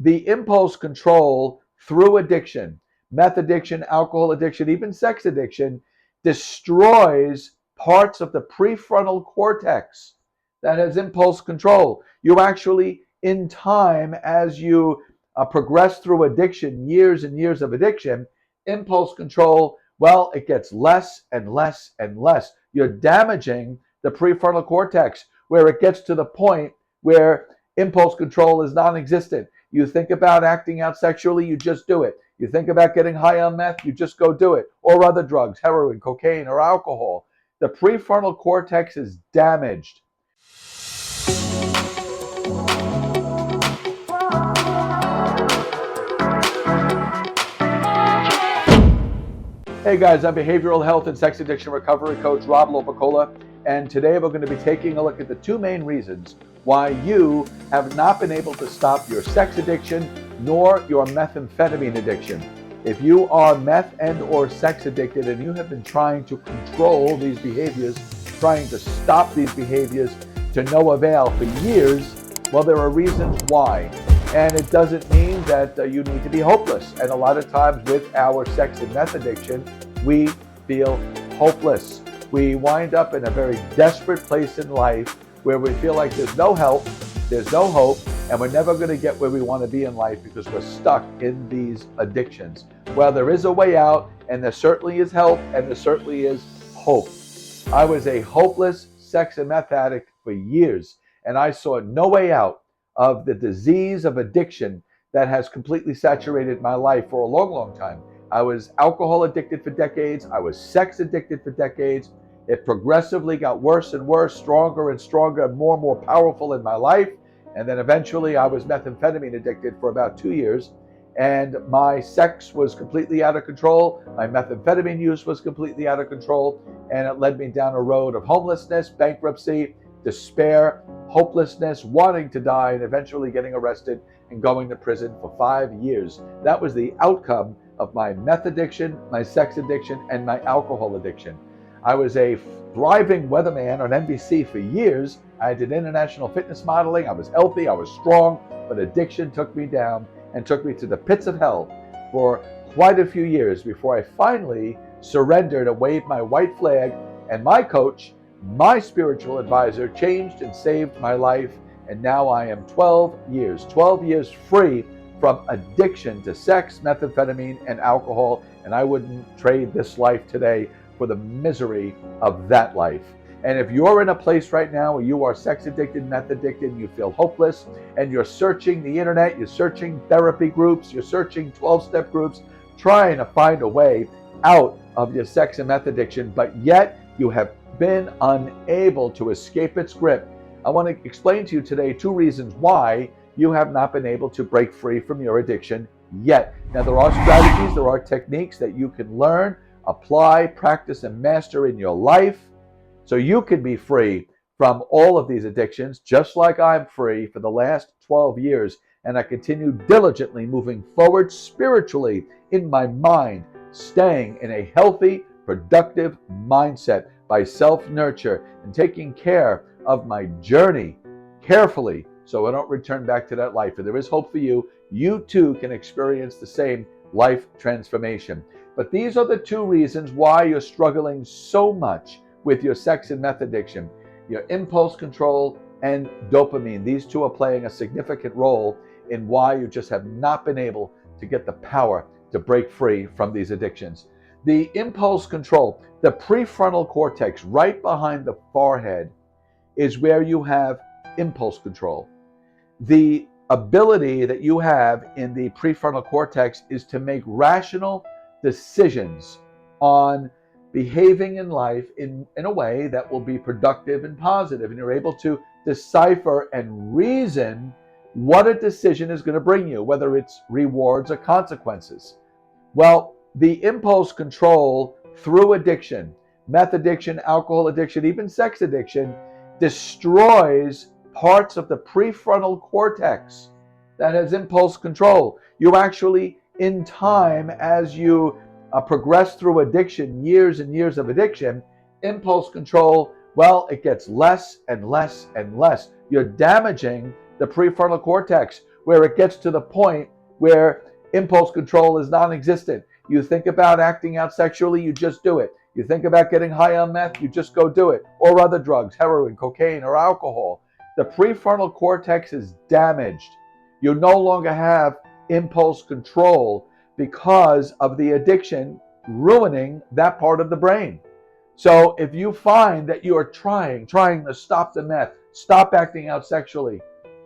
The impulse control through addiction, meth addiction, alcohol addiction, even sex addiction, destroys parts of the prefrontal cortex that has impulse control. You actually, in time, as you progress through addiction, years and years of addiction, impulse control, well, it gets less and less and less. You're damaging the prefrontal cortex where it gets to the point where impulse control is non-existent. You think about acting out sexually, you just do it. You think about getting high on meth, you just go do it. Or other drugs, heroin, cocaine, or alcohol. The prefrontal cortex is damaged. Hey guys, I'm behavioral health and sex addiction recovery coach Rob Lopicola, and today we're going to be taking a look at the two main reasons why you have not been able to stop your sex addiction nor your methamphetamine addiction. If you are meth and or sex addicted and you have been trying to control these behaviors, trying to stop these behaviors to no avail for years, well, there are reasons why. And it doesn't mean that you need to be hopeless. And a lot of times with our sex and meth addiction, we feel hopeless. We wind up in a very desperate place in life where we feel like there's no help, there's no hope, and we're never going to get where we want to be in life because we're stuck in these addictions. Well, there is a way out, and there certainly is help, and there certainly is hope. I was a hopeless sex and meth addict for years, and I saw no way out of the disease of addiction that has completely saturated my life for a long, long time. I was alcohol addicted for decades. I was sex addicted for decades. It progressively got worse and worse, stronger and stronger, more and more powerful in my life. And then eventually I was methamphetamine addicted for about 2 years. And my sex was completely out of control. My methamphetamine use was completely out of control. And it led me down a road of homelessness, bankruptcy, despair, hopelessness, wanting to die, and eventually getting arrested and going to prison for 5 years. That was the outcome of my meth addiction, my sex addiction, and my alcohol addiction. I was a thriving weatherman on NBC for years. I did international fitness modeling. I was healthy, I was strong, but addiction took me down and took me to the pits of hell for quite a few years before I finally surrendered and waved my white flag, and my coach, my spiritual advisor, changed and saved my life, and now I am 12 years free from addiction to sex, methamphetamine, and alcohol, and I wouldn't trade this life today for the misery of that life. And if you're in a place right now where you are sex addicted, meth addicted, and you feel hopeless, and you're searching the internet, you're searching therapy groups, you're searching 12-step groups, trying to find a way out of your sex and meth addiction, but yet you have been unable to escape its grip, I want to explain to you today two reasons why you have not been able to break free from your addiction yet. Now, there are strategies, there are techniques that you can learn, apply, practice, and master in your life so you can be free from all of these addictions, just like I'm free for the last 12 years. And I continue diligently moving forward spiritually in my mind, staying in a healthy, productive mindset by self-nurture and taking care of my journey carefully so I don't return back to that life. And there is hope for you. You too can experience the same life transformation. But these are the two reasons why you're struggling so much with your sex and meth addiction. Your impulse control and dopamine. These two are playing a significant role in why you just have not been able to get the power to break free from these addictions. The impulse control, the prefrontal cortex right behind the forehead, is where you have impulse control. The ability that you have in the prefrontal cortex is to make rational decisions on behaving in life in a way that will be productive and positive. And you're able to decipher and reason what a decision is going to bring you, whether it's rewards or consequences. Well, the impulse control through addiction, meth addiction, alcohol addiction, even sex addiction, destroys parts of the prefrontal cortex that has impulse control. You actually, in time, as you progress through addiction, years and years of addiction, impulse control, well, it gets less and less and less. You're damaging the prefrontal cortex where it gets to the point where impulse control is non-existent. You think about acting out sexually, you just do it. You think about getting high on meth, you just go do it. Or other drugs, heroin, cocaine, or alcohol. The prefrontal cortex is damaged. You no longer have impulse control because of the addiction ruining that part of the brain. So if you find that you are trying to stop the meth, stop acting out sexually,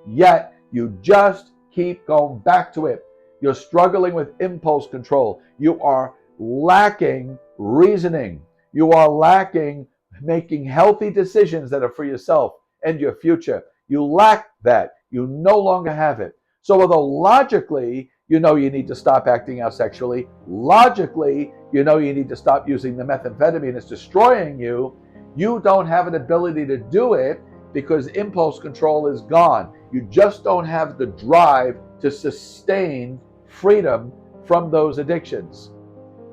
yet you just keep going back to it, you're struggling with impulse control, you are lacking reasoning, you are lacking making healthy decisions that are for yourself and your future. You lack that. You no longer have it. So although logically, you know you need to stop acting out sexually, logically, you know you need to stop using the methamphetamine, it's destroying you, you don't have an ability to do it because impulse control is gone. You just don't have the drive to sustain freedom from those addictions.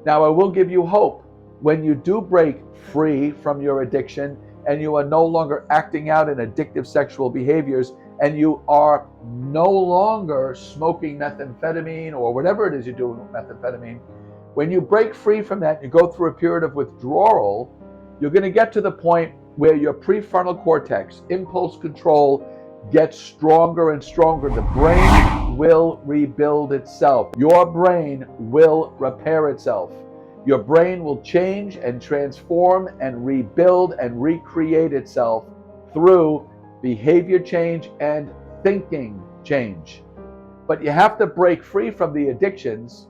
Now, I will give you hope. When you do break free from your addiction and you are no longer acting out in addictive sexual behaviors and you are no longer smoking methamphetamine or whatever it is you're doing with methamphetamine, when you break free from that, you go through a period of withdrawal, you're going to get to the point where your prefrontal cortex, impulse control, gets stronger and stronger. The brain will rebuild itself. Your brain will repair itself. Your brain will change and transform and rebuild and recreate itself through behavior change and thinking change. But you have to break free from the addictions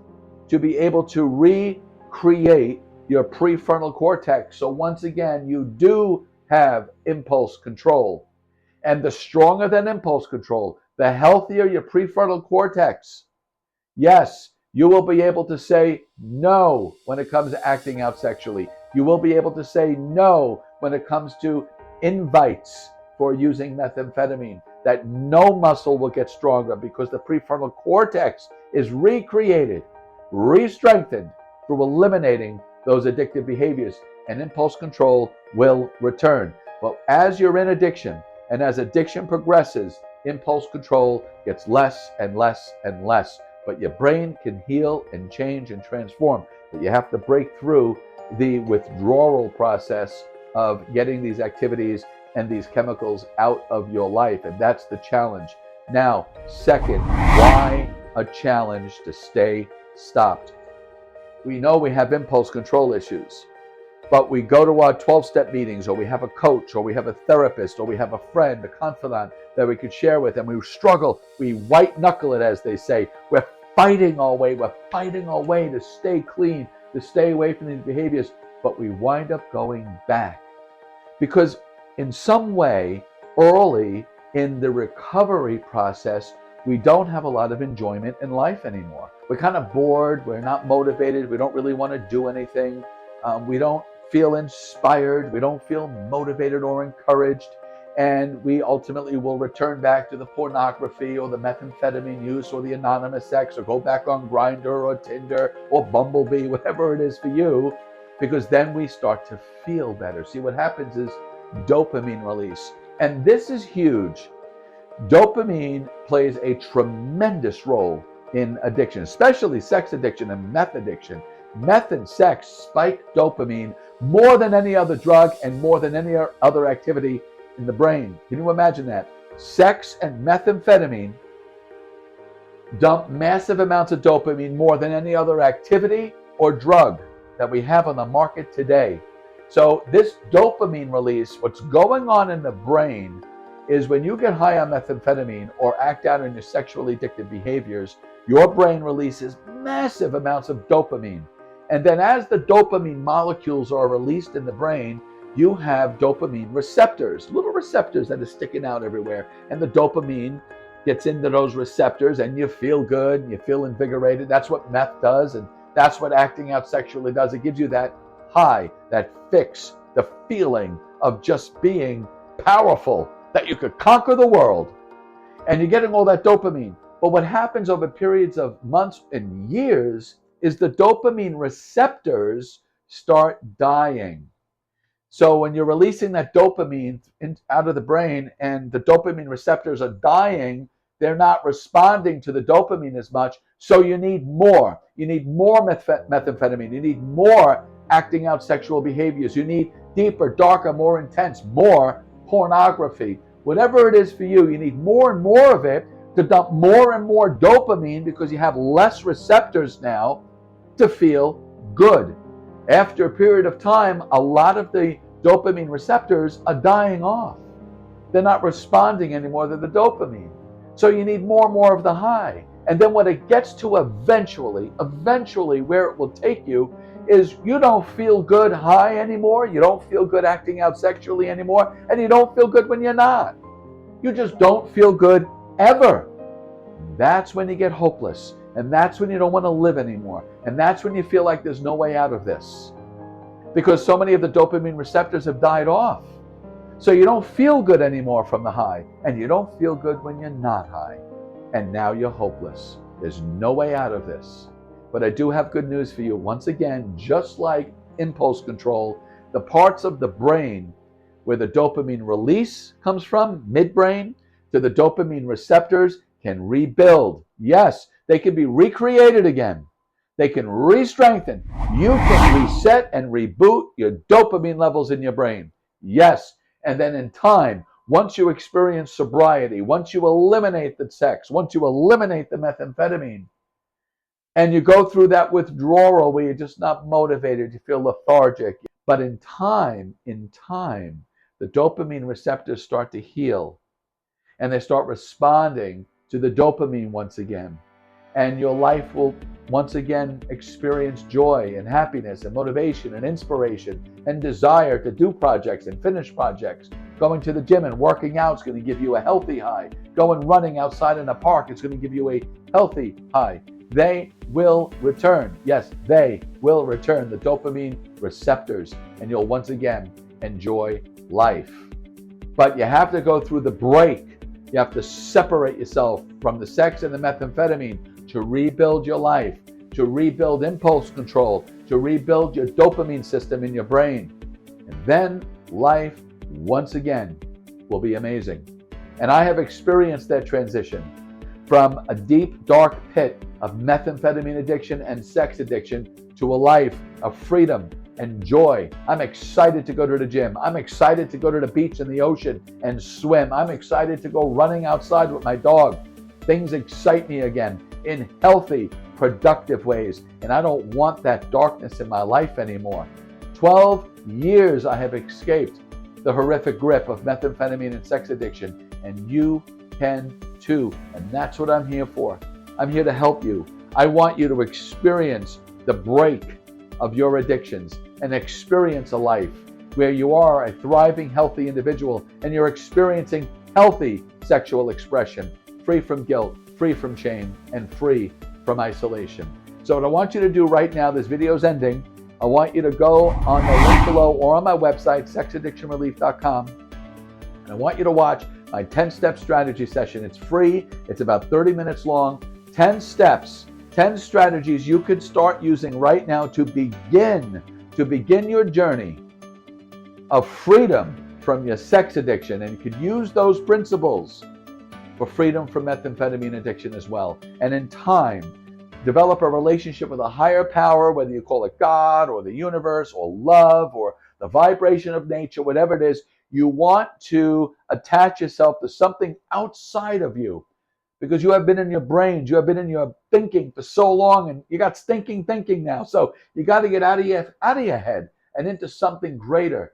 to be able to recreate your prefrontal cortex. So once again, you do have impulse control. And the stronger than impulse control, the healthier your prefrontal cortex. Yes, you will be able to say no when it comes to acting out sexually. You will be able to say no when it comes to invites for using methamphetamine. That no muscle will get stronger because the prefrontal cortex is recreated, re-strengthened through eliminating those addictive behaviors, and impulse control will return. But as you're in addiction, and as addiction progresses, impulse control gets less and less and less. But your brain can heal and change and transform. But you have to break through the withdrawal process of getting these activities and these chemicals out of your life. And that's the challenge. Now, second, why a challenge to stay stopped? We know we have impulse control issues, but we go to our 12-step meetings, or we have a coach, or we have a therapist, or we have a friend, a confidant that we could share with, and we struggle, we white knuckle it, as they say. We're fighting our way to stay clean, to stay away from these behaviors, but we wind up going back. Because in some way, early in the recovery process, we don't have a lot of enjoyment in life anymore. We're kind of bored, we're not motivated, we don't really want to do anything, we don't feel inspired, we don't feel motivated or encouraged, and we ultimately will return back to the pornography or the methamphetamine use or the anonymous sex, or go back on Grindr or Tinder or Bumblebee, whatever it is for you, because then we start to feel better. See, what happens is dopamine release, and this is huge. Dopamine plays a tremendous role in addiction, especially sex addiction and meth addiction. Meth and sex spike dopamine more than any other drug and more than any other activity in the brain. Can you imagine that? Sex and methamphetamine dump massive amounts of dopamine more than any other activity or drug that we have on the market today. So this dopamine release, what's going on in the brain is when you get high on methamphetamine or act out in your sexually addictive behaviors, your brain releases massive amounts of dopamine. And then as the dopamine molecules are released in the brain, you have dopamine receptors, little receptors that are sticking out everywhere. And the dopamine gets into those receptors and you feel good, and you feel invigorated. That's what meth does, and that's what acting out sexually does. It gives you that high, that fix, the feeling of just being powerful, that you could conquer the world. And you're getting all that dopamine. But what happens over periods of months and years is the dopamine receptors start dying. So when you're releasing that dopamine out of the brain and the dopamine receptors are dying, They're not responding to the dopamine as much, so you need more. You need more methamphetamine. You need more acting out sexual behaviors. You need deeper, darker, more intense, more pornography. Whatever it is for you, you need more and more of it to dump more and more dopamine because you have less receptors now to feel good. After a period of time, a lot of the dopamine receptors are dying off. They're not responding anymore to the dopamine. So you need more and more of the high. And then when it gets to eventually where it will take you is you don't feel good high anymore. You don't feel good acting out sexually anymore. And you don't feel good when you're not. You just don't feel good ever. That's when you get hopeless. And that's when you don't want to live anymore. And that's when you feel like there's no way out of this. Because so many of the dopamine receptors have died off. So you don't feel good anymore from the high. And you don't feel good when you're not high. And now you're hopeless. There's no way out of this. But I do have good news for you. Once again, just like impulse control, the parts of the brain where the dopamine release comes from, midbrain, to the dopamine receptors can rebuild. Yes, they can be recreated again. They can re-strengthen. You can reset and reboot your dopamine levels in your brain. Yes, and then in time, once you experience sobriety, once you eliminate the sex, once you eliminate the methamphetamine, and you go through that withdrawal where you're just not motivated, you feel lethargic. But in time, the dopamine receptors start to heal and they start responding to the dopamine once again. And your life will once again experience joy and happiness and motivation and inspiration and desire to do projects and finish projects. Going to the gym and working out is going to give you a healthy high. Going running outside in a park is going to give you a healthy high. They will return. Yes, they will return the dopamine receptors, and you'll once again enjoy life. But you have to go through the break. You have to separate yourself from the sex and the methamphetamine to rebuild your life, to rebuild impulse control, to rebuild your dopamine system in your brain. And then life, once again, will be amazing. And I have experienced that transition from a deep, dark pit of methamphetamine addiction and sex addiction to a life of freedom and joy. I'm excited to go to the gym. I'm excited to go to the beach and the ocean and swim. I'm excited to go running outside with my dog. Things excite me again in healthy, productive ways. And I don't want that darkness in my life anymore. 12 years I have escaped the horrific grip of methamphetamine and sex addiction. And you can too. And that's what I'm here for. I'm here to help you. I want you to experience the break of your addictions and experience a life where you are a thriving, healthy individual and you're experiencing healthy sexual expression, free from guilt, free from shame, and free from isolation. So what I want you to do right now, this video's ending, I want you to go on the link below or on my website, sexaddictionrelief.com, and I want you to watch my 10-step strategy session. It's free. It's about 30 minutes long. 10 steps, 10 strategies you could start using right now to begin your journey of freedom from your sex addiction. And you could use those principles for freedom from methamphetamine addiction as well. And in time, develop a relationship with a higher power, whether you call it God or the universe or love or the vibration of nature, whatever it is. You want to attach yourself to something outside of you because you have been in your brains, you have been in your thinking for so long, and you got stinking thinking now. So you got to get out of your head and into something greater.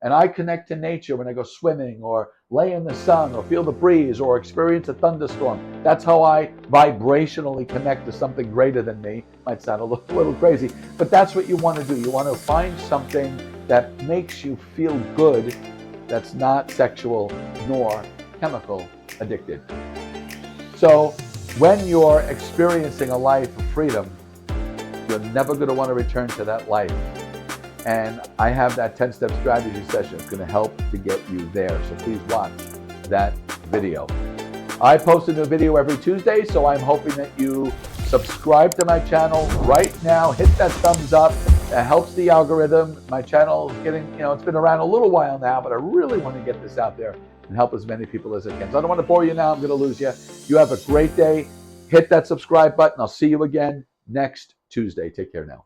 And I connect to nature when I go swimming or lay in the sun or feel the breeze or experience a thunderstorm. That's how I vibrationally connect to something greater than me. Might sound a little crazy, but that's what you want to do. You want to find something that makes you feel good, that's not sexual nor chemical addicted. So when you're experiencing a life of freedom, you're never going to want to return to that life. And I have that 10-step strategy session. It's going to help to get you there. So please watch that video. I post a new video every Tuesday, so I'm hoping that you subscribe to my channel right now. Hit that thumbs up. It helps the algorithm. My channel is getting, it's been around a little while now, but I really want to get this out there. and help as many people as I can. So I don't want to bore you now. I'm going to lose you. You have a great day. Hit that subscribe button. I'll see you again next Tuesday. Take care now.